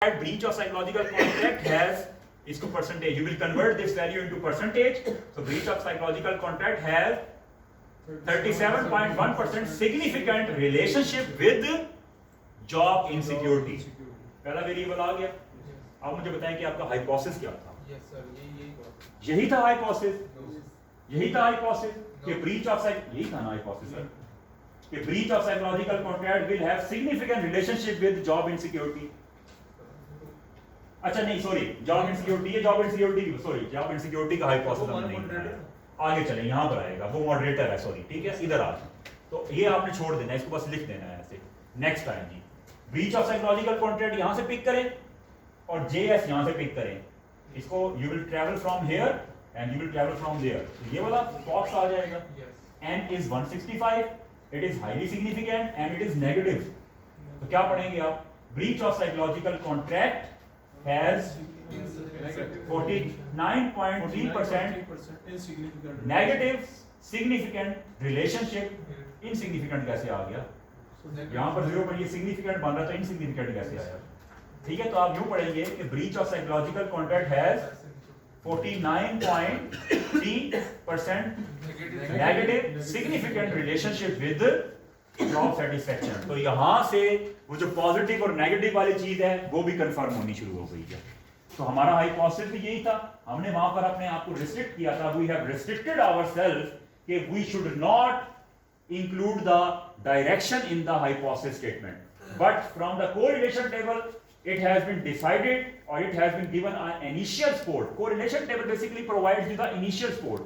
That breach of psychological contract has इसको percentage. You will convert this value into percentage. So breach of psychological contract has 37.1% significant relationship with job insecurity. पहला variable आ गया. अब मुझे बताएं कि आपका hypothesis क्या था? यही था हाइपोथेसिस. यही था हाइपोथेसिस कि breach of यही था ना हाइपोथेसिस सर. कि breach of psychological contract will have significant relationship with job insecurity. अच्छा नहीं सॉरी जॉब इनसिक्योरिटी है जॉब इनसिक्योरिटी का हाइपोथेसिस हमने नहीं बनाया. आगे चलें यहाँ पर आएगा वो मॉडरेटर है सॉरी ठीक है इधर आ. तो ये आपने छोड़ देना है इसको बस लिख देना है ऐसे. नेक्स्ट टाइम जी ब्रीच ऑफ साइकोलॉजिकल कॉन्ट्रैक्ट यहाँ से पिक करें और जेएस यहाँ से पिक करें. इसको you will travel from here and you will travel from there. ये वाला बॉक्स आ जाएगा. N is 165. It is highly significant and it is negative. तो क्या पढ़ेंगे आप? Breach of psychological contract has 49.3% negative significant relationship. insignificant कैसे आ गया? यहाँ पर 0 पर ये significant बन रहा था insignificant कैसे आया? ठीक है तो आप यूं पढ़ेंगे कि breach of psychological contract has 49.3% negative significant relationship with job satisfaction. तो यहां से वो जो पॉजिटिव और नेगेटिव वाली चीज है वो भी कंफर्म होनी शुरू हो गई है. तो हमारा हाइपोथेसिस भी यही था. हमने वहां पर अपने आप को रिस्ट्रिक्ट किया था. वी हैव रिस्ट्रिक्टेड आवरसेल्व्स कि we should not include the direction in the hypothesis statement. But from the correlation table it has been decided or it has been given an initial support. correlation table basically provides you the initial support.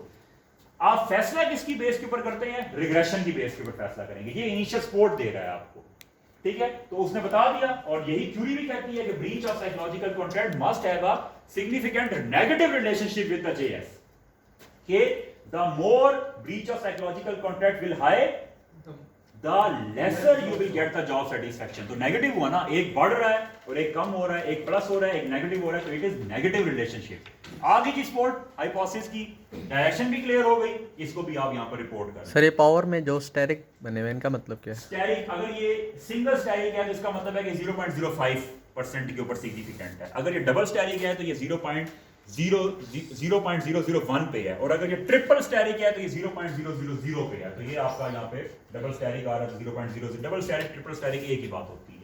आप फैसला किसकी base के ऊपर करते हैं? Regression की base के ऊपर फैसला करेंगे. ये इनिशियल सपोर्ट दे रहा है आपको. ठीक है तो उसने बता दिया और यही थ्योरी भी कहती है कि breach of psychological contract must have a significant negative relationship with the JS. के the more breach of psychological contract will high the lesser you will get the job satisfaction. तो नेगेटिव हुआ ना, एक बढ़ रहा है और एक कम हो रहा है, एक प्लस हो रहा है एक नेगेटिव हो रहा है. तो इट इज नेगेटिव रिलेशनशिप. आगे की सपोर्ट हाइपोथेसिस की डायरेक्शन भी क्लियर हो गई. इसको भी आप यहाँ पर रिपोर्ट करें. सर ये पावर में जो स्टेरिक बने हुए इनका मतलब क्या है? स्टेरिक अगर ये सिंगल स्टेरिक है तो इसका मतलब है कि 0.05% के ऊपर सिग्निफिकेंट है. अगर ये डबल स्टेरिक है तो ये 0.001 पे है. और अगर ये ट्रिपल स्टेरिक है तो ये 0.000 पे है. तो ये आपका यहाँ पे डबल स्टेरिक आ रहा है 0.00. डबल स्टेरिक ट्रिपल स्टेरिक एक ही बात होती है.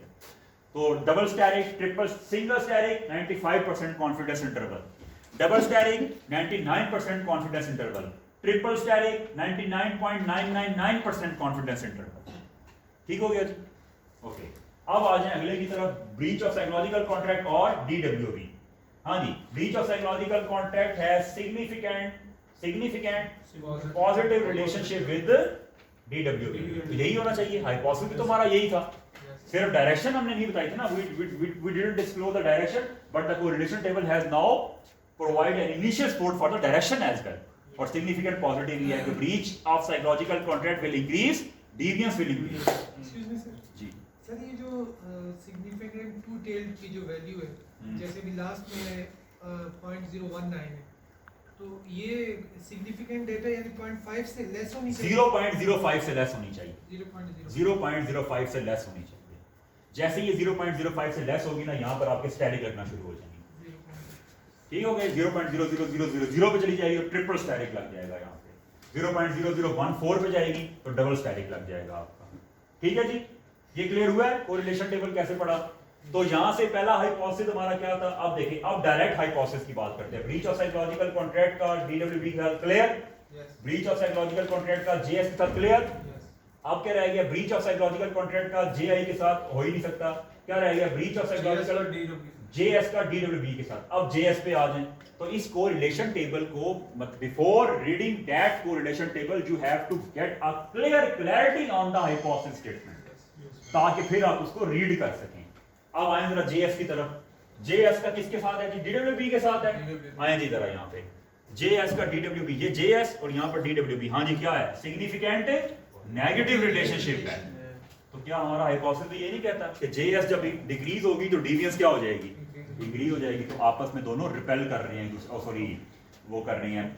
तो double asterisk triple single asterisk 95% confidence interval. Double asterisk 99% confidence interval. Triple asterisk 99.999% confidence interval. ठीक हो गया जी. ओके अब आ जाए अगले की तरफ. ब्रीच ऑफ साइकोलॉजिकल कॉन्ट्रैक्ट और डीडब्ल्यूबी. हाँ जी breach of psychological contract has significant positive relationship with DWB. यही होना चाहिए. हाइपोथेसिस भी तो हमारा यही था. सिर्फ डायरेक्शन हमने नहीं बताई थी ना. we didn't disclose the direction but the correlation table has now provided an initial support for the direction as well. और significant positive ये है कि breach of psychological contract will increase, deviance will increase. Excuse me sir. Ji sir ये जो significant two tailed की जो value है जैसे भी लास्ट में 0.019 है तो ये significant डेटा यानी 0.5 से लेस होनी चाहिए. 0.05 से लेस होनी चाहिए. 0.05 से लेस होनी चाहिए. जैसे ये 0.05 से लेस होगी ना यहाँ पर आपके स्टैटिक लगना शुरू हो जाएंगे. ठीक हो गए. 0.00000 पे चली जाएगी तो ट्रिपल स्टैटिक लग जाएगा. यहाँ पे 0.0014 पे जाएगी तो डबल स्टैटिक लग जाएगा आपका. ठीक है जी. ये क्लियर हुआ है कोरिलेशन टेबल कैसे पढ़ा. तो यहां से पहला हाइपोथेसिस हमारा क्या था. अब देखिए अब डायरेक्ट हाइपोथेसिस की बात करते हैं. ब्रीच ऑफ साइकोलॉजिकल कॉन्ट्रैक्ट का डीडब्ल्यूबी का clear. Breach of psychological contract का जेएस के साथ क्लियर. अब क्या रह गया? ब्रीच ऑफ साइकोलॉजिकल कॉन्ट्रैक्ट का जेआई के साथ हो ही नहीं सकता. क्या रह गया? ब्रीच ऑफ साइकोलॉजिकल जेएस का डीडब्ल्यूबी के साथ. अब जेएस पे आ जाएं तो इस कोरिलेशन टेबल को before reading that correlation table you have to get a clarity on the hypothesis statement ताकि फिर आप उसको रीड कर सकें. अब आए जरा जेएस की तरफ. जेएस का किसके साथ है जी? डीडब्ल्यूबी के साथ है. आए जी जरा यहाँ पे जेएस का डीडब्ल्यूबी. ये जेएस और यहाँ पर डीडब्ल्यूबी. हाँ जी क्या है? सिग्निफिकेंट नेगेटिव रिलेशनशिप है. तो क्या हमारा हाइपोथेसिस ये नहीं कहता कि जेएस जब डिक्रीज होगी तो डीविएंस क्या हो जाएगी? इंक्रीज हो जाएगी. तो आपस में दोनों रिपेल कर रहे हैं. सॉरी वो कर रही हैं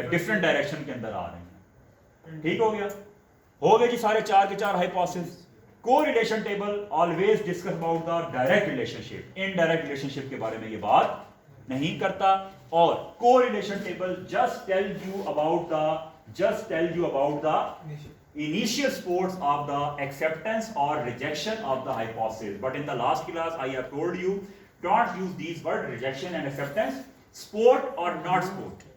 डिफरेंट डायरेक्शन के अंदर आ रहे हैं. ठीक हो गया. हो गए जी सारे चार के चार hypothesis. Correlation table always discuss about the direct relationship, indirect relationship के बारे में ये बात नहीं करता। और correlation table just tell you about the initial sports of the acceptance or rejection of the hypothesis. But in the last class I have told you, don't use these words rejection and acceptance, sport or not sport.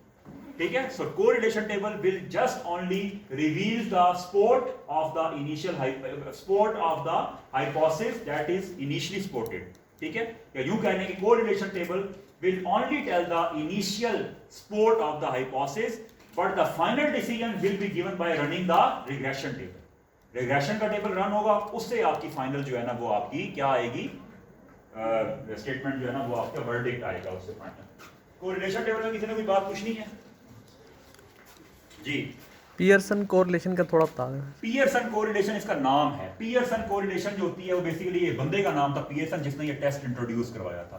ठीक है? So correlation table will just only reveal the sport of the initial sport of the hypothesis that is initially sported. ठीक है? या यूं कहने की correlation table will only tell the initial sport of the hypothesis, but the final decision will be given by running the regression table. regression का table run होगा, उससे आपकी फाइनल जो है ना वो आपकी क्या आएगी, स्टेटमेंट जो है ना वो आपका वर्डिक्ट आएगा उससे फाइनल। कोरिलेशन टेबल में किसी ने कोई बात पूछनी है जी? पियर्सन कोरिलेशन का थोड़ा बता दें। पियर्सन कोरिलेशन इसका नाम है। पियर्सन कोरिलेशन जो होती है वो बेसिकली ये बंदे का नाम था पियर्सन, जिसने ये टेस्ट इंट्रोड्यूस करवाया था।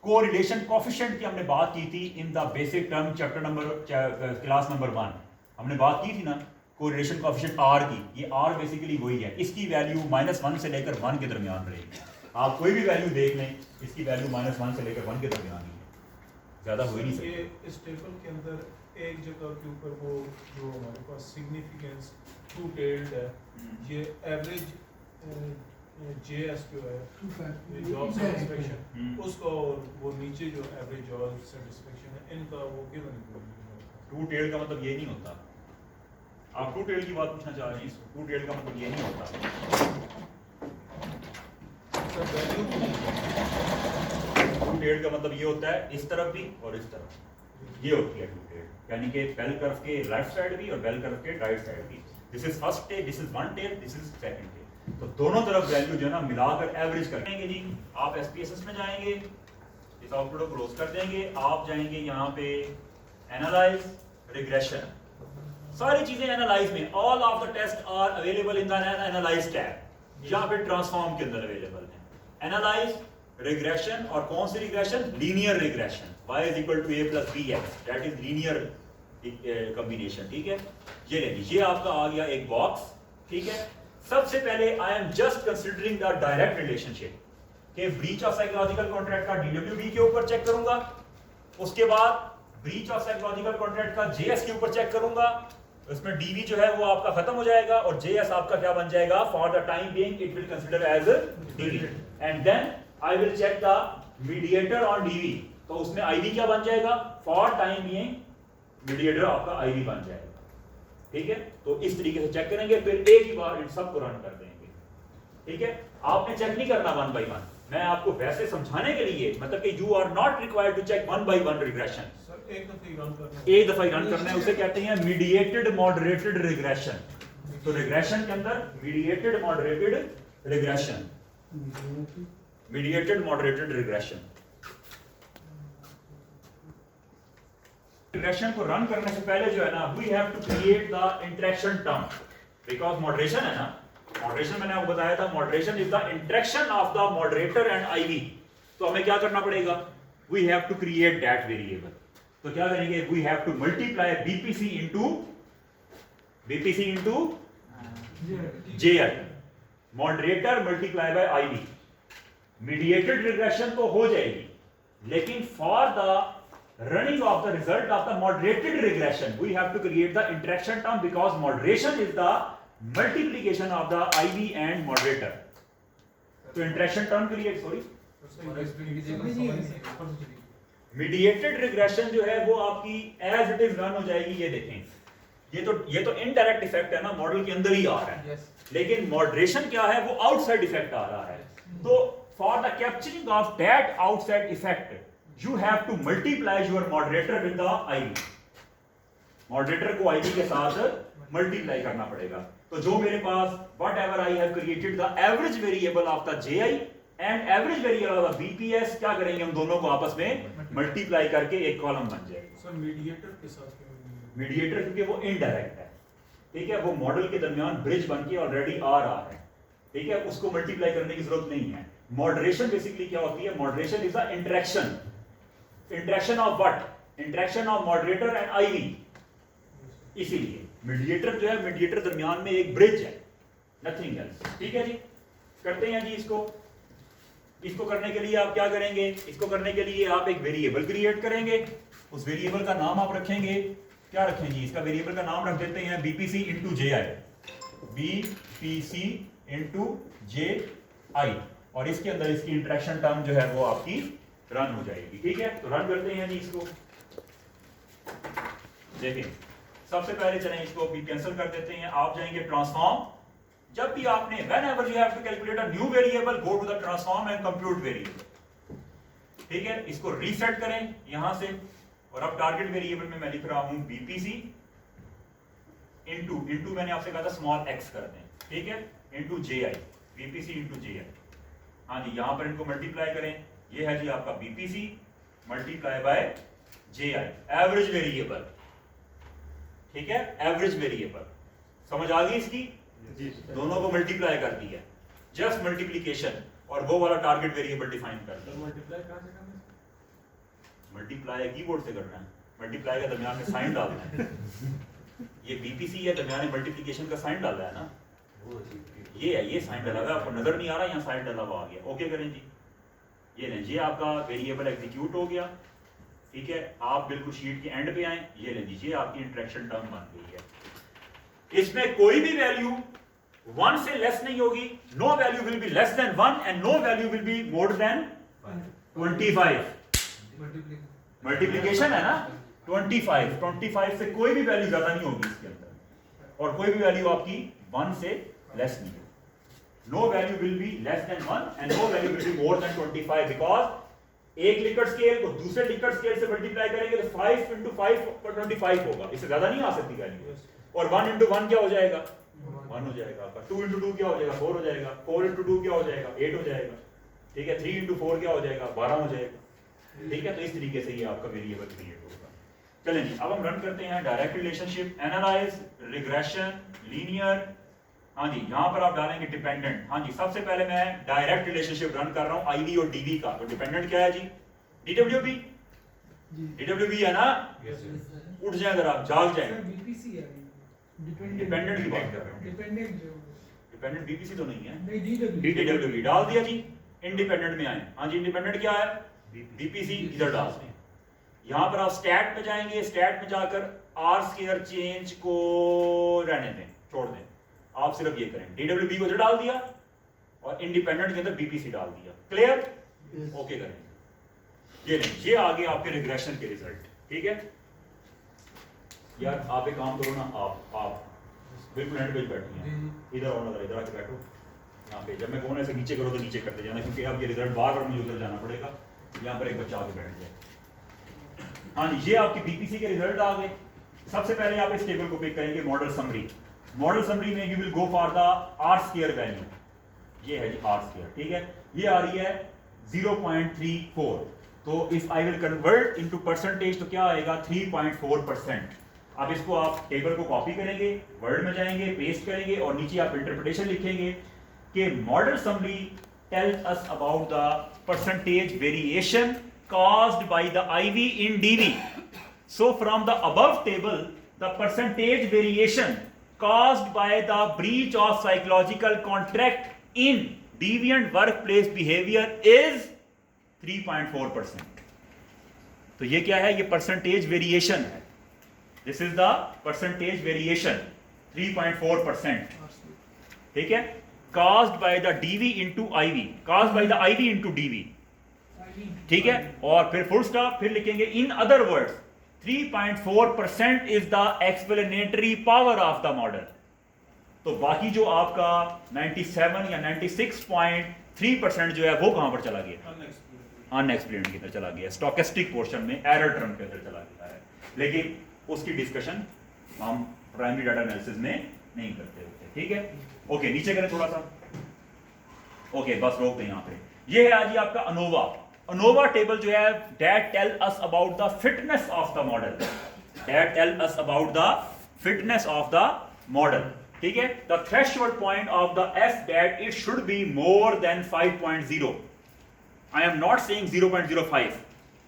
कोरिलेशन कोफिशिएंट की हमने बात की थी in the basic term chapter number class number 1 हमने बात की थी ना, कोरिलेशन कोफिशिएंट आर की। ये आर बेसिकली वही है, इसकी वैल्यू -1 से लेकर 1 के दरमियान रहेगी। आप कोई भी वैल्यू देख लें, इसकी वैल्यू -1 से लेकर 1 के दरमियान ही है, ज्यादा हो ही नहीं सकती। ये इस टेबल के अंदर एक जगह के ऊपर वो जो हमारे पास सिग्निफिकेंस टू टेल्ड है, ये एवरेज JS जो है जॉब सेटिस्फेक्शन उसका, और वो नीचे जो एवरेज जॉब सेटिस्फेक्शन है, इनका वो गिवन है। टू टेल का मतलब ये नहीं होता, आप टू टेल की बात पूछना चाह रहे हैं, टू टेल का मतलब ये नहीं होता। टू टेल का मतलब ये होता है इस तरफ भी और इस तरफ, ये होती है टू टेल, यानी कि बेल कर्व के लेफ्ट साइड भी और बेल कर्व के राइट साइड भी। This is first tail, this is one tail, this is second tail. तो दोनों तरफ वैल्यू जो है ना मिलाकर एवरेज करेंगे जी। आप SPSS में जाएंगे, इस आउटपुट को क्लोज कर देंगे, आप जाएंगे यहाँ पे एनालाइज रिग्रेशन, सारी चीजें एनालाइज में, all of the test are available in the analyse tab, यहाँ पे ट्रांसफॉर्म के अंदर अवेलेबल है एनालाइज रिग्रेशन। और कौन सी regression? Linear regression, y = a + bx, that is linear combination. ठीक है, ये ले लीजिए, आपका आ गया एक बॉक्स। ठीक है, सबसे पहले I am just considering the direct relationship के ब्रीच ऑफ साइकोलॉजिकल कॉन्ट्रैक्ट का DWB के ऊपर चेक करूंगा, उसके बाद ब्रीच ऑफ साइकोलॉजिकल कॉन्ट्रैक्ट का JS के ऊपर चेक करूंगा, उसमें DV जो है वो आपका खत्म हो जाएगा और JS आपका क्या बन जाएगा, for the time being it will consider as DV, and then I will check the mediator on DV, तो उसमें IV क्या बन जाएगा, फॉर टाइम बीइंग मीडिएटर आपका IV बन जाएगा। ठीक है, तो इस तरीके से चेक करेंगे, फिर एक ही बार इन सबको रन कर देंगे। ठीक है, आपने चेक नहीं करना 1 by 1, मैं आपको वैसे समझाने के लिए, मतलब कि you are not required to check 1 by 1 regression. Sir एक दफा ही रन करना है, एक दफा ही रन करना है, उसे कहते हैं मीडिएटेड मॉडरेटेड रिग्रेशन। तो रिग्रेशन के अंदर mediated moderated regression, mediated moderated regression. Regression को रन करने से पहले जो है ना, we have to create the interaction term, because moderation है ना, मॉडरेशन मैंने आपको बताया था, moderation is the interaction of the moderator and IV। तो हमें क्या करना पड़ेगा, we have to create that variable. तो क्या करेंगे, we have to multiply BPC into JI, moderator multiply by IV। Mediated regression तो हो जाएगी, लेकिन for the running of the result of the moderated regression we have to create the interaction term, because moderation is the multiplication of the IV and moderator. तो interaction term create, mediated regression जो है वो आपकी as it is run हो जाएगी। ये देखें, ये तो indirect effect है ना, मॉडल के अंदर ही आ रहा है, लेकिन moderation क्या है, वो outside effect आ रहा है। तो for the capturing of that outside effect you have to multiply your moderator with the IV। Moderator को IV के साथ मल्टीप्लाई करना पड़ेगा। तो जो मेरे पास whatever I have created the average variable of the JI and average variable of the BPS, क्या करेंगे, हम दोनों को आपस में मल्टीप्लाई करके एक कॉलम बन जाएगा। सर मीडिएटर के साथ, मीडिएटर क्योंकि वो इनडायरेक्ट है, ठीक है, वो मॉडल के दरमियान ब्रिज बन के ऑलरेडी आ रहा है। ठीक है, उसको मल्टीप्लाई करने की जरूरत नहीं है। मॉडरेशन बेसिकली क्या होती है, moderation is the interaction, interaction of what, interaction of moderator and IV। इसीलिए मीडिएटर जो है, मीडिएटर दरमियान में एक ब्रिज है, नथिंग एल्स। ठीक है जी, करते हैं जी इसको करने के लिए आप क्या करेंगे, इसको करने के लिए आप एक वेरिएबल क्रिएट करेंगे, उस वेरिएबल का नाम आप रखेंगे, क्या रखें जी, इसका वेरिएबल का नाम रख देते हैं बीपीसी इंटू जे आई, बीपीसी इंटू जे आई, और इसके अंदर इसकी इंटरेक्शन टर्म जो है वो आपकी रन हो जाएगी। ठीक है, तो रन करते हैं जी इसको। देखिए सबसे पहले चलें इसको भी कैंसिल कर देते हैं, आप जाएंगे ट्रांसफॉर्म, जब भी आपने whenever you have to calculate a new variable go to the transform and compute variable। ठीक है, इसको रीसेट करें यहां से, और अब टारगेट वेरिएबल में मैं लिख रहा हूं बीपीसी इंटू मैंने आपसे कहा था स्मॉल एक्स कर दें, ठीक है, इंटू जे आई, बीपीसी इंटू जे आई। हाँ जी, यहां पर इनको मल्टीप्लाई करें, ये है जी आपका BPC multiply by J I, average variable. ठीक है, एवरेज वेरिएबल समझ आ गई इसकी, दोनों को मल्टीप्लाई कर दिया, जस्ट मल्टीप्लिकेशन, और वो वाला टारगेट वेरिएबल डिफाइन कर दिया। मल्टीप्लाई कहां से करना है? मल्टीप्लाई कीबोर्ड से करना है, मल्टीप्लाई का दरमियान में साइन डालना है, ये बीपीसी है, दरमियान में मल्टीप्लिकेशन का साइन डाला है ना, ये है, ये साइन डाला हुआ है, आपको नजर नहीं आ रहा, यहाँ साइन डाला हुआ आ गया। ओके करें जी, ये लें जी आपका वेरिएबल एग्जीक्यूट हो गया। ठीक है, आप बिल्कुल शीट के एंड पे आए, ये लें जी आपकी इंटरेक्शन टर्म बन गई है। इसमें कोई भी वैल्यू 1 से लेस नहीं होगी, no value will be less than 1 and no value will be more than 25। Multiplication है ना, 25 से कोई भी वैल्यू ज्यादा नहीं होगी इसके अंदर, और कोई भी वैल्यू आपकी 1 से लेस नहीं होगी। No value will be less than 1 and no value will be more than 25, because एक लिकर्ट स्केल को दूसरे लिकर्ट स्केल से मल्टीप्लाई करेंगे तो 5 into 5 पर 25 होगा, इससे ज्यादा नहीं आ सकती वैल्यू। और 1 into 1 क्या हो जाएगा, 1 हो जाएगा आपका। 2 into 2 क्या हो जाएगा, 4 हो जाएगा। 4 into 2 क्या हो जाएगा, 8 हो जाएगा। ठीक है, 3 into 4 क्या हो जाएगा, 12 हो जाएगा। ठीक है, तो इस तरीके से ये आपका वेरिएबल क्रिएट होगा। चलें जी, अब हम रन करते हैं direct relationship, analyse, regression, linear. हाँ जी, यहाँ पर आप डालेंगे डिपेंडेंट। हाँ जी, सबसे पहले मैं डायरेक्ट रिलेशनशिप रन कर रहा हूँ आईवी और डीवी का। तो डिपेंडेंट क्या है जी, डीडब्ल्यूबी, डीडब्ल्यूबी है ना, उठ जाए अगर आप जाग जाए। बीपीसी है, डिपेंडेंट की बात कर रहा हूँ, डिपेंडेंट जो डिपेंडेंट बीपीसी तो नहीं है, नहीं डीडब्ल्यूबी डाल दिया जी। इंडिपेंडेंट में आए, हाँ जी, इंडिपेंडेंट क्या है, बीपीसी, इधर डाल दें। यहाँ पर आप स्टैट में जाएंगे, स्टैट में जाकर आर स्क्वायर चेंज को रहने दें, छोड़ दें, आप सिर्फ ये करें, डीडब्ल्यूबी को इधर डाल दिया और इंडिपेंडेंट के अंदर बीपीसी डाल दिया। क्लियर, ओके करें। ये नहीं, ये आगे आपके रिग्रेशन के रिजल्ट। ठीक है यार, आप एक काम करो ना, आप बिल्कुल एंड पेज बैठिए, इधर आओ ना, इधर आके बैठो यहाँ पे। जब मैं कहूँ ऐसे नीचे करो तो नीचे करते जाना, क्योंकि अब ये रिजल्ट बार बार मुझे उधर जाना पड़ेगा। यहाँ पर एक बच्चा आके बैठ जाए। हाँ जी, ये आपकी बीपीसी के रिजल्ट आ गए। सबसे पहले आप इस टेबल को पिक करेंगे, मॉडल समरी। मॉडल समरी में you will go for the R square value, ये है जी आर स्क्वायर। ठीक है, ये आ रही है 0.34, तो if I will convert into percentage तो क्या आएगा, 3.4%। अब इसको आप टेबल को कॉपी करेंगे, वर्ड में जाएंगे, पेस्ट करेंगे, और नीचे आप इंटरप्रिटेशन लिखेंगे कि model summary tells us about the percentage variation caused by the IV in DV. So from the above table, the percentage variation caused by the breach of psychological contract in deviant workplace behavior is 3.4%. तो ये क्या है, ये percentage variation है। This is the percentage variation, 3.4%. ठीक है, caused by the DV into IV, caused by the IV into DV। ठीक है, और फिर फुल स्टॉप, फिर लिखेंगे in other words 3.4% is the explanatory power of the model. तो बाकी जो आपका 97 या 96.3% जो है वो कहां पर चला गया, अनएक्सप्लेन्ड की तरफ चला गया, स्टोकेस्टिक पोर्शन में एरर टर्म के अंदर चला गया है। लेकिन उसकी डिस्कशन हम प्राइमरी डाटा एनालिसिस में नहीं करते होते। ठीक है, ओके, नीचे करें थोड़ा सा। ओके, बस रोक दें यहाँ पे। ये है आज आपका अनोवा। अनोवा टेबल जो है that tell us about the fitness of the model, that tell us about the fitness of the model। ठीक है, the threshold point of the F that it should be more than 5.0। I am not saying 0.05,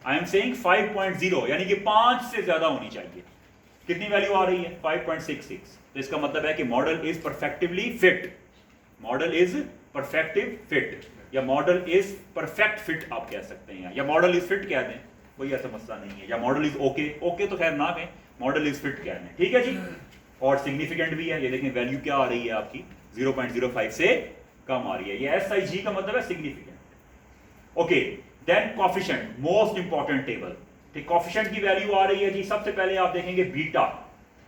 I am saying 5.0, यानी कि 5 से ज्यादा होनी चाहिए। कितनी value आ रही है, 5.66। तो इसका मतलब है कि model is perfectively fit, model is perfective fit या मॉडल इज परफेक्ट फिट आप कह सकते हैं, या मॉडल इज फिट कह दें, कोई ऐसा मसला नहीं है, या मॉडल इज ओके, ओके तो खैर ना कहें, मॉडल इज फिट कह दें, ठीक है जी। और सिग्निफिकेंट भी है, ये देखें वैल्यू क्या आ रही है आपकी 0.05 से कम आ रही है, ये SIG का मतलब है significant. Okay, then coefficient, most important table, ठीक, कोफिशिएंट की वैल्यू आ रही है जी, सबसे पहले आप देखेंगे बीटा,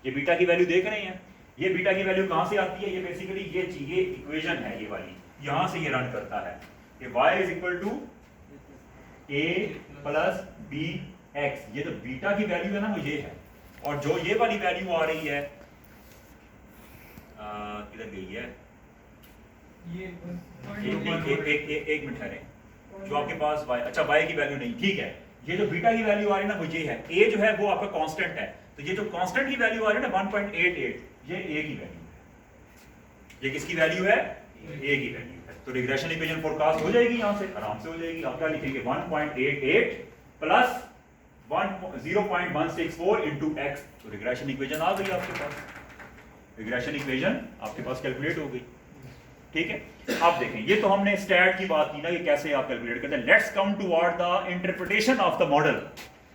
ये बीटा की वैल्यू देख रहे हैं, ये बीटा की वैल्यू कहां से आती है, ये बेसिकली ये इक्वेशन है, ये वाली यहां से ये रन करता है कि y is equal to a plus bx, ये तो बीटा की वैल्यू है ना, वो ये है, और जो ये वाली वैल्यू आ रही है किधर गई है, ये एक मिनट ठहरे, जो आपके पास y, अच्छा y की वैल्यू नहीं, ठीक है, ये जो बीटा की वैल्यू आ रही है ना वो ये है, a जो है वो आपका कांस्टेंट है, तो ये जो कांस्टेंट की वैल्यू आ रही है ना 1.88, ये a की वैल्यू है, ये किसकी वैल्यू है, a की वैल्यू है, तो रिग्रेशन इक्वेशन फोरकास्ट हो जाएगी, यहां से आराम से हो जाएगी। आप क्या लिखेंगे 1.88 प्लस 0.164 इंटू x, तो रिग्रेशन इक्वेशन आ गई आपके पास, रिग्रेशन इक्वेशन आपके पास कैलकुलेट हो गई, ठीक है। अब देखें, ये तो हमने स्टैट की बात की ना, ये कैसे आप कैलकुलेट करते हैं। Let's come toward the interpretation of the model,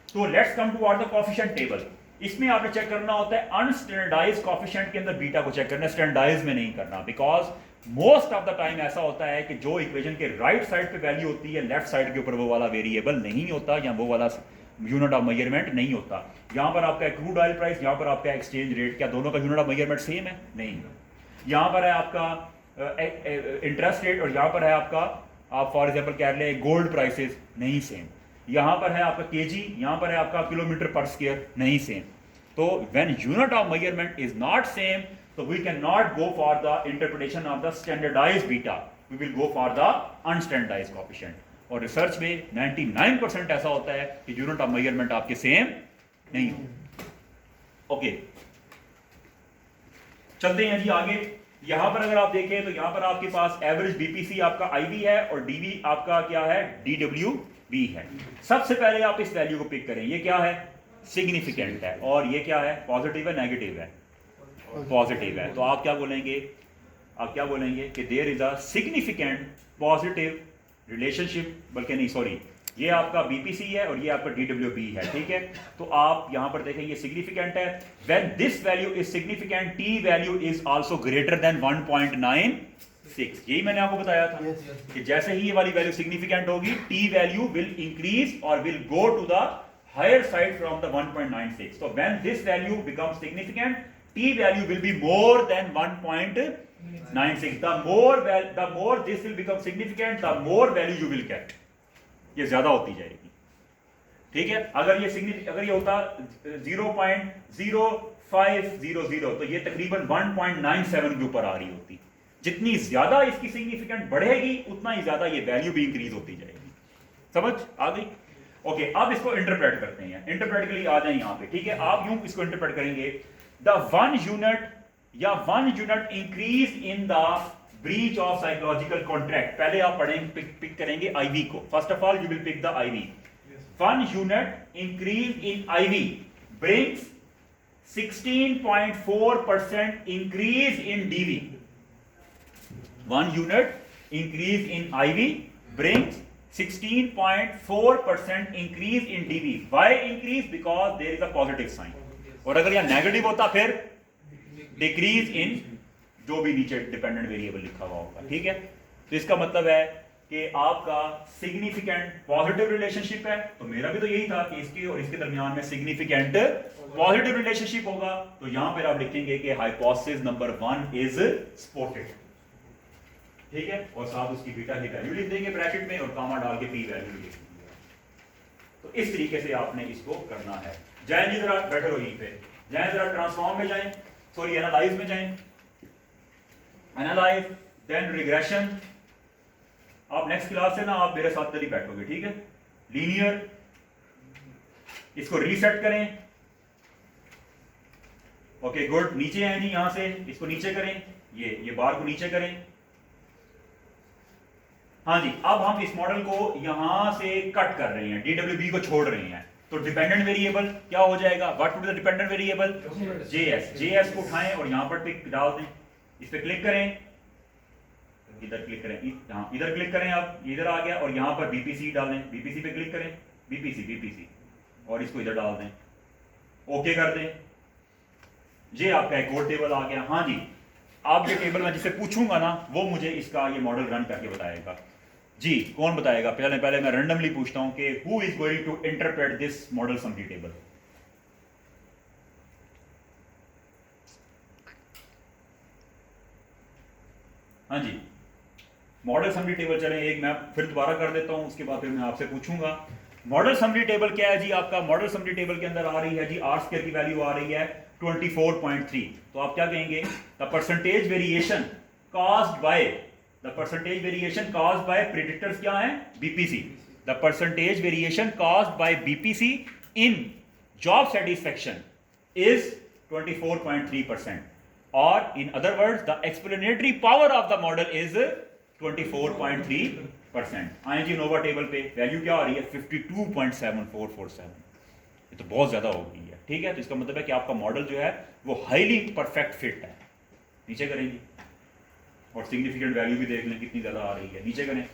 तो let's come toward the coefficient table. इसमें आपने चेक करना होता है अनस्टैंडर्डाइज्ड कोफिशिएंट के अंदर बीटा को चेक करना, स्टैंडर्डाइज में नहीं करना, because most of the time ऐसा होता है कि जो इक्वेशन के राइट साइड पे वैल्यू होती है, लेफ्ट साइड के ऊपर वो वाला वेरिएबल नहीं होता, या वो वाला यूनिट ऑफ मेजरमेंट नहीं होता। यहाँ पर आपका क्रूड ऑयल प्राइस, यहाँ पर आपका एक्सचेंज रेट, क्या दोनों का यूनिट ऑफ मेजरमेंट सेम है? नहीं। यहाँ पर है आपका इंटरेस्ट रेट, और यहाँ पर है आपका, आप फॉर एग्जाम्पल कह लें गोल्ड प्राइसेस, नहीं सेम। यहाँ पर है आपका केजी, यहाँ पर है आपका किलोमीटर पर स्क्वायर, नहीं सेम। तो when unit of measurement is not same, तो we can not go for the interpretation of the standardised beta, we will go for the unstandardised coefficient. और रिसर्च में 99% ऐसा होता है कि यूनिट ऑफ मेजरमेंट आपके सेम नहीं हो। ओके, चलते हैं जी आगे। यहां पर अगर आप देखें तो यहां पर आपके पास एवरेज बीपीसी आपका आईवी है और डीवी आपका क्या है, डीडब्ल्यूबी है। सबसे पहले आप इस वैल्यू को पिक करें, ये क्या है, सिग्निफिकेंट है, और ये क्या है, पॉजिटिव है, नेगेटिव है, पॉजिटिव है। तो आप क्या बोलेंगे, आप क्या बोलेंगे कि there is a significant positive relationship, बल्कि नहीं सॉरी, ये आपका बीपीसी है और ये आपका डीडब्ल्यूबी है, ठीक है। तो आप यहां पर देखें ये सिग्निफिकेंट है। When this value is significant, T value is also greater than 1.96, यही मैंने आपको बताया था कि जैसे ही ये वाली वैल्यू सिग्निफिकेंट होगी, टी वैल्यू विल इंक्रीज और will go to the higher side from the 1.96। so when this value becomes significant, t value will be more than 1.96. the more this will become significant, the more value you will get, ये ज्यादा होती जाएगी, ठीक है। अगर ये होता 0.0500, तो ये तकरीबन 1.97 के ऊपर आ रही होती। जितनी ज्यादा इसकी सिग्निफिकेंट बढ़ेगी, उतना ही ज्यादा ये वैल्यू भी इंक्रीज होती जाएगी। समझ आ गई? ओके, अब इसको इंटरप्रेट करते हैं। इंटरप्रेट के लिए आ जाए यहाँ पे, ठीक है। आप यूं इसको इंटरप्रेट करेंगे, the one unit increase in the breach of psychological contract. पहले आप पढ़ेंगे, पिक करेंगे आईवी को। First of all you will pick the IV. One unit increase in IV brings 16.4% increase in DV. One unit increase in IV brings 16.4% increase in DV. Why increase? Because there is a positive sign. और अगर यहाँ negative होता फिर decrease in जो भी नीचे dependent variable लिखा हुआ होगा, ठीक है। तो इसका मतलब है कि आपका सिग्निफिकेंट पॉजिटिव रिलेशनशिप है, तो मेरा भी तो यही था कि इसके और इसके दरमियान में सिग्निफिकेंट पॉजिटिव रिलेशनशिप होगा। तो यहां पर आप लिखेंगे कि हाइपोथेसिस नंबर 1 इज सपोर्टेड, ठीक है। और साथ उसकी बीटा की वैल्यू लिख देंगे ब्रैकेट में और कामा डाल के पी वैल्यू लिख देंगे। तो इस तरीके से आपने इसको करना है। जाएं जी जरा, बैठे रहो यहीं पे, जाएं जरा ट्रांसफॉर्म में जाएं, सॉरी एनालाइज में जाएं, एनालाइज देन रिग्रेशन। आप नेक्स्ट क्लास से ना आप मेरे साथ ही बैठोगे, ठीक है। लीनियर, इसको रीसेट करें। ओके गुड, नीचे आए जी, यहां से इसको नीचे करें, ये बार को नीचे करें। हाँ जी, अब हम इस मॉडल को यहां से कट कर रहे हैं, डीडब्ल्यूबी को छोड़ रहे हैं। तो डिपेंडेंट वेरिएबल क्या हो जाएगा, what would be the dependent variable, JS. JS को उठाएं और यहां पर टिक डाल दें, इस पे क्लिक करें, इधर क्लिक करें, हाँ इधर क्लिक करें, आप इधर आ गया और यहाँ पर बीपीसी डालें, बीपीसी पे क्लिक करें, बीपीसी और इसको इधर डाल दें, ओके कर दें। ये आपका एक और टेबल आ गया। हाँ जी, आप ये टेबल मैं जिससे पूछूंगा ना वो मुझे इसका ये मॉडल रन करके बताएगा। जी कौन बताएगा? पहले मैं रैंडमली पूछता हूं कि who is going to interpret this model summary table. हाँ जी, मॉडल समरी टेबल चलें, एक मैं फिर दोबारा कर देता हूं, उसके बाद फिर मैं आपसे पूछूंगा मॉडल समरी टेबल क्या है जी। आपका मॉडल समरी टेबल के अंदर आ रही है जी आर स्क्वायर की वैल्यू आ रही है 24.3। तो आप क्या कहेंगे? The percentage variation caused by, the percentage variation caused bye predictors क्या है? BPC. The percentage variation caused bye BPC in job satisfaction is 24.3%, और in other words the explanatory power of the model is 24.3%। आए जी नोवा table पे value क्या आ रही है? 52.7447। ये तो बहुत ज्यादा हो गई है, ठीक है। तो इसका मतलब है कि आपका मॉडल जो है वो हाईली परफेक्ट फिट है। नीचे करेंगे और सिग्निफिकेंट वैल्यू भी देख लें कितनी ज्यादा आ रही है, नीचे करें।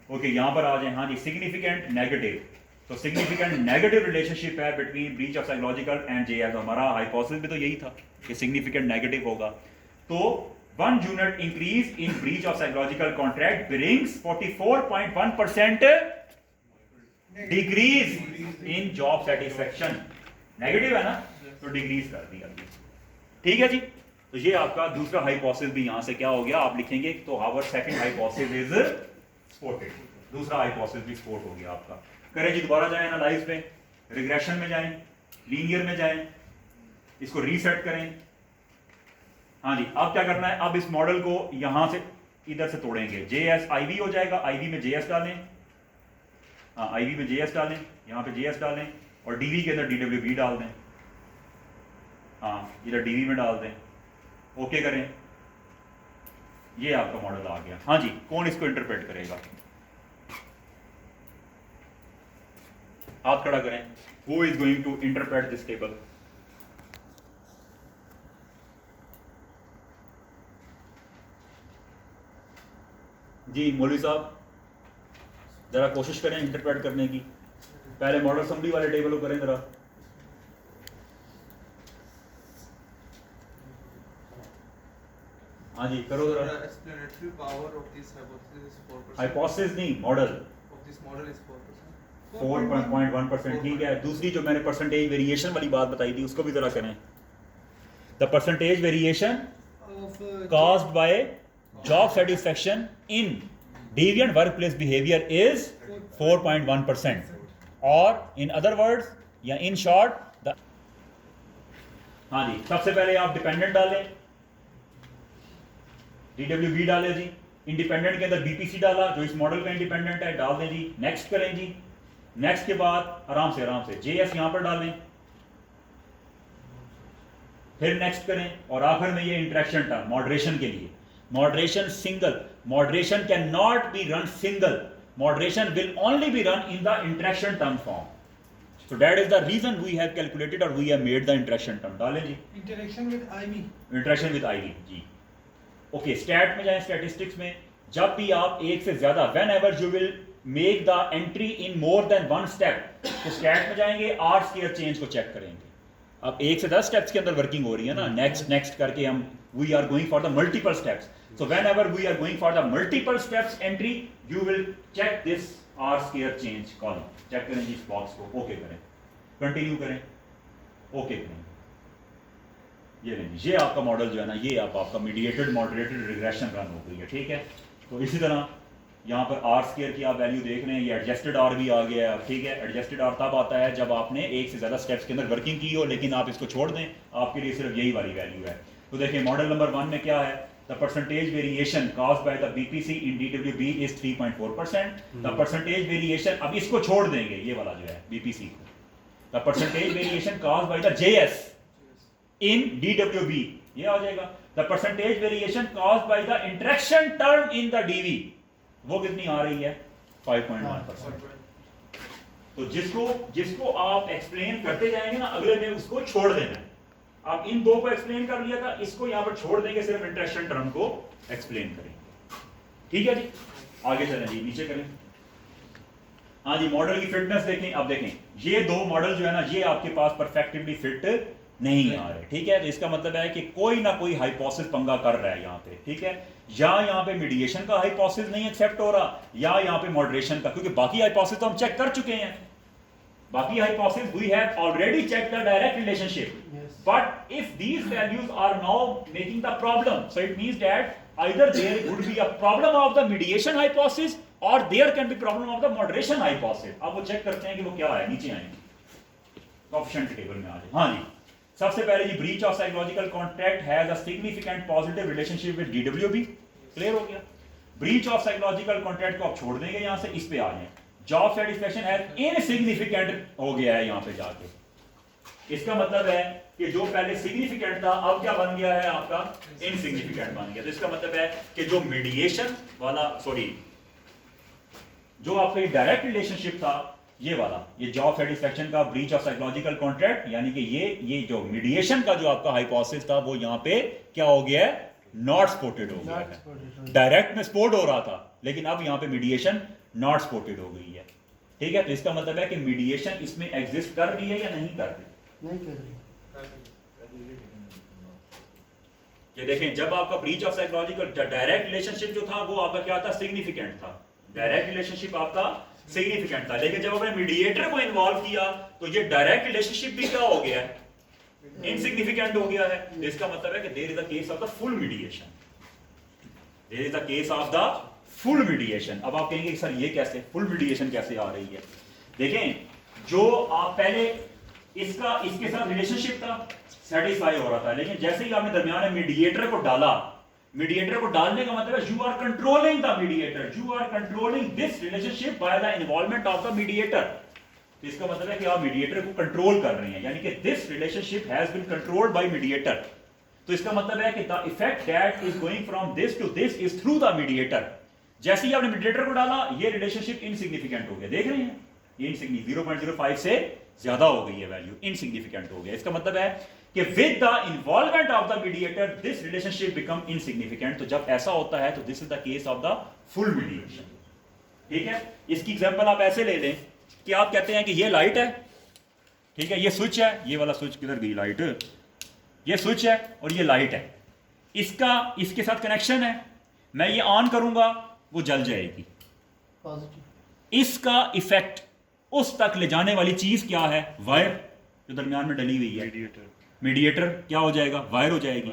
ओके यहां पर आ जाए। हाँ जी, सिग्निफिकेंट नेगेटिव, तो सिग्निफिकेंट नेगेटिव रिलेशनशिप है between breach of psychological and JS. हमारा हाइपोथेसिस भी तो यही था कि सिग्निफिकेंट नेगेटिव होगा। तो 1 unit increase in breach of psychological contract brings 44.1% decrease in job satisfaction. Negative है ना, तो डिक्रीज कर दिया, ठीक है जी। तो ये आपका दूसरा हाइपोथेसिस भी यहां से क्या हो गया, आप लिखेंगे तो our second hypothesis is supported. दूसरा हाइपोथेसिस भी सपोर्ट हो गया आपका। करें जी, दोबारा जाएं एनालाइज में, रिग्रेशन में जाएं, लीनियर में जाएं, इसको रीसेट करें। हाँ जी, अब क्या करना है? अब इस मॉडल को यहां से इधर से तोड़ेंगे। जेएस आईवी हो जाएगा, आईवी में जेएस डालें, हाँ आईवी में जेएस डालें, यहां पे जेएस डालें और डीवी के अंदर डीडब्ल्यूबी डाल दें, हाँ इधर डीवी में डाल दें, ओके करें। ये आपका मॉडल आ गया। हाँ जी, कौन इसको इंटरप्रेट करेगा? हाथ खड़ा करें। Who is going to interpret this table? जी मौलवी साहब जरा कोशिश करें इंटरप्रेट करने की। पहले मॉडल समरी वाले टेबल को करें जरा। हाँ जी करो जरा। Explanatory power of this hypothesis is 4%. Hypothesis नहीं, model. Of this model is 4%. 4.1%, ठीक है। दूसरी जो मैंने परसेंटेज वेरिएशन वाली बात बताई थी उसको भी जरा करें। The percentage variation caused by job satisfaction in deviant workplace behavior is 4.1%, or in other words या in short the, हाँ जी, सबसे पहले आप डिपेंडेंट डालें, DWB डालें जी। इंडिपेंडेंट के अंदर BPC डाला जो इस मॉडल का इंडिपेंडेंट है, डाल दें जी। नेक्स्ट करें जी। नेक्स्ट के बाद आराम से JS यहां पर डालें, फिर नेक्स्ट करें और आखिर में ये इंटरेक्शन टर्म मॉडरेशन के लिए। Moderation single, moderation can not be run single, moderation will only be run in the interaction term form. So that is the reason we have calculated or we have made the interaction term। डालें जी। Interaction with IV, interaction with IV जी। Okay, stat में जाएं, statistics में जब भी आप एक से ज्यादा whenever you will make the entry in more than one step, तो स्टैट में जाएंगे, आर स्क्वायर चेंज को चेक करेंगे। अब एक से 10 स्टेप्स के अंदर वर्किंग हो रही है ना, नेक्स्ट करके हम we are going for the multiple steps. So whenever we are going for the multiple steps entry you will check this R square change column. Check करें जी इस बॉक्स को, ओके करें, कंटिन्यू करें, ओके करें। ये लें, ये आपका मॉडल जो है ना, ये आपका मीडिएटेड मॉडरेटेड रिग्रेशन रन हो गई है, ठीक है। तो इसी तरह यहाँ पर आर स्क्वायर की आप वैल्यू देख रहे हैं, ये एडजस्टेड आर भी आ गया है, ठीक है। एडजस्टेड आर तब आता है जब आपने एक से ज़्यादा स्टेप्स के अंदर वर्किंग की हो, लेकिन आप इसको छोड़ दें, आपके लिए सिर्फ यही वाली वैल्यू है। तो देखिए मॉडल नंबर 1 में क्या है, the percentage variation caused by the BPC in DWB is 3.4%। The percentage variation, अब इसको छोड़ देंगे ये वाला जो है बीपीसी को, the percentage variation caused by the JS in DWB ये आ जाएगा। The percentage variation caused by the interaction term in the DV, वो कितनी आ रही है? 5.1%। तो जिसको आप एक्सप्लेन करते जाएंगे ना, अगले में उसको छोड़ देना है। आप इन दो को एक्सप्लेन कर लिया था, इसको यहां पर छोड़ देंगे, सिर्फ इंटरेक्शन टर्म को एक्सप्लेन करेंगे। ठीक है जी, आगे चलें जी, नीचे करें। हाँ जी, मॉडल की फिटनेस देखें। अब देखें ये दो मॉडल जो है ना, ये आपके पास परफेक्टली फिट नहीं आ रहे, ठीक है। तो इसका मतलब है कि कोई ना कोई हाइपोथेसिस पंगा कर रहा है यहाँ पे, ठीक है। या यहाँ पे मीडिएशन का हाइपोथेसिस नहीं एक्सेप्ट हो रहा, या यहाँ पे मॉडरेशन का, क्योंकि बाकी हाइपोथेसिस तो हम चेक कर चुके हैं। बाकी hypothesis we have already checked the direct relationship, but if these values are now making the problem, so it means that either there would be a problem of the mediation hypothesis or there can be problem of the moderation hypothesis. अब वो check करते हैं कि वो क्या है, नीचे आएंगे कोएफिशिएंट टेबल में आ जाए। हाँ जी, सबसे पहले जी breach of psychological contract has a significant positive relationship with DWB, clear हो गया। ब्रीच ऑफ साइकोलॉजिकल कॉन्ट्रैक्ट को आप छोड़ देंगे यहां से, इस पे आ जाए। जॉब सेटिस्फैक्शन है इनसिग्निफिकेंट हो गया है यहां पे जाके। इसका मतलब है कि जो पहले सिग्निफिकेंट था अब क्या बन गया है आपका, इनसिग्निफिकेंट बन गया। तो इसका मतलब है कि जो मीडिएशन वाला, सॉरी, जो आपका डायरेक्ट रिलेशनशिप था ये वाला, ये जॉब सेटिस्फैक्शन का ब्रीच ऑफ साइकोलॉजिकल कॉन्ट्रैक्ट, यानी कि ये जो मीडिएशन का जो आपका हाइपोथेसिस था वो यहां पे क्या हो गया है, नॉट सपोर्टेड हो गया है। डायरेक्ट में सपोर्ट हो रहा था, लेकिन अब यहां पे मीडिएशन नॉट सपोर्टेड हो गई है, ठीक है। तो इसका मतलब है कि मीडिएशन इसमें एग्जिस्ट कर रही है या नहीं कर रही, नहीं कर रही। ये देखें, जब आपका breach of psychological direct relationship जो था वो आपका क्या था, सिग्निफिकेंट था। डायरेक्ट रिलेशनशिप आपका सिग्निफिकेंट था, लेकिन जब आपने मीडिएटर को इन्वॉल्व किया तो ये डायरेक्ट रिलेशनशिप भी क्या हो गया है, इनसिग्निफिकेंट हो गया है। इसका मतलब है कि there is a case of the full mediation, there is a case of the full mediation. अब आप कहेंगे सर ये कैसे, फुल मीडिएशन कैसे आ रही है। देखें, जो आप पहले इसका इसके साथ रिलेशनशिप था, सेटिस्फाई हो रहा था, लेकिन जैसे ही आपने दरमियान में मीडिएटर को डाला, मीडिएटर को डालने का मतलब है you are controlling the mediator, you are controlling this relationship by the involvement of the mediator. तो इसका मतलब है कि आप मीडिएटर को कंट्रोल कर रहे हैं, यानी कि this relationship has been controlled by mediator. तो इसका मतलब है कि the effect that is going from this to this is through the mediator. जैसे ही आपने मीडिएटर को डाला ये रिलेशनशिप इनसिग्निफिकेंट हो गया, देख रहे हैं, ये 0.05 से ज्यादा हो गई है वैल्यू, इनसिग्निफिकेंट हो गया। इसका मतलब है कि with the involvement of the mediator this relationship become insignificant. तो जब ऐसा होता है तो this is the case of the full mediation, ठीक है। इसकी एग्जांपल आप ऐसे ले लें कि आप कहते हैं कि ये लाइट है, ठीक है, ये स्विच है, ये वाला स्विच किधर गई लाइट, ये स्विच है और ये लाइट है, इसका इसके साथ कनेक्शन है, मैं ये ऑन करूंगा वो जल जाएगी। पॉजिटिव। इसका इफेक्ट उस तक ले जाने वाली चीज क्या है, वायर जो दरमियान में डली हुई है, मीडिएटर क्या हो जाएगा, वायर हो जाएगी।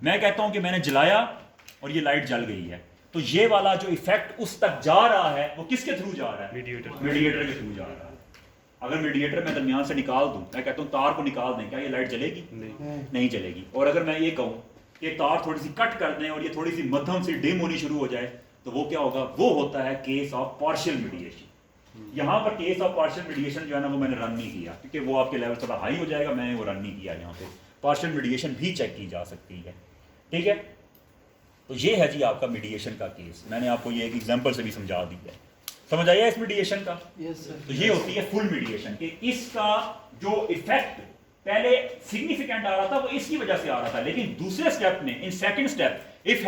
मैं कहता हूं कि मैंने जलाया और ये लाइट जल गई है, तो ये वाला जो इफेक्ट उस तक जा रहा है वो किसके थ्रू जा रहा है, मीडिएटर के थ्रू जा रहा है। अगर मीडिएटर मैं दरमियान से निकाल दूं, मैं कहता हूं तार को निकाल दें, क्या ये लाइट जलेगी, नहीं जलेगी। और अगर मैं ये कहूं कि तार थोड़ी सी कट कर दें और ये थोड़ी सी मध्यम से डिम होनी शुरू हो जाए, तो वो क्या होगा, वो होता है केस ऑफ पार्शियल मीडिएशन। यहां पर केस ऑफ पार्शियल मीडिएशन जो है ना वो मैंने रन नहीं किया, क्योंकि वो आपके लेवल थोड़ा हाई हो जाएगा, मैंने वो रन नहीं किया। यहाँ पे पार्शियल मीडिएशन भी चेक की जा सकती है, ठीक है। तो ये है जी आपका मीडिएशन का केस, मैंने आपको ये एक एग्जांपल से भी समझा दी है, समझ आया इस मीडिएशन का। तो ये होती है फुल मीडिएशन, कि इसका जो इफेक्ट पहले सिग्निफिकेंट आ रहा था वो इसकी वजह से आ रहा था, लेकिन दूसरे स्टेप में, in second step, if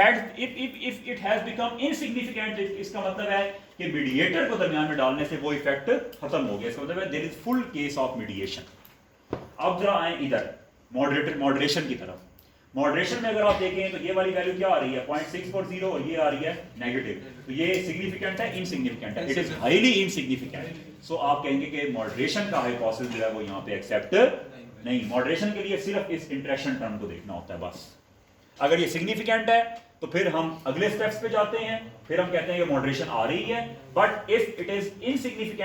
it has become insignificant, इसका मतलब है कि मीडिएटर को दरमियान में डालने से वो इफेक्ट खत्म हो गया। इसका मतलब है there is full case of mediation. अब जरा आए इधर मॉडरेशन की तरफ। मॉडरेशन में अगर आप देखें तो ये वाली वैल्यू क्या आ रही है, 0.640, और ये आ रही है नेगेटिव। तो ये सिग्निफिकेंट है, इनसिग्निफिकेंट है, इट इज हाईली इनसिग्निफिकेंट। सो आप कहेंगे कि मॉडरेशन का हाइपोथेसिस जो है वो यहाँ पे एक्सेप्ट नहीं। मॉडरेशन के लिए सिर्फ इस इंटरेक्शन टर्म को देखना होता है बस। अगर ये सिग्निफिकेंट है तो फिर हम अगले स्टेप्स पे जाते हैं, फिर हम कहते हैं कि मॉडरेशन आ रही है, but if it is insignificant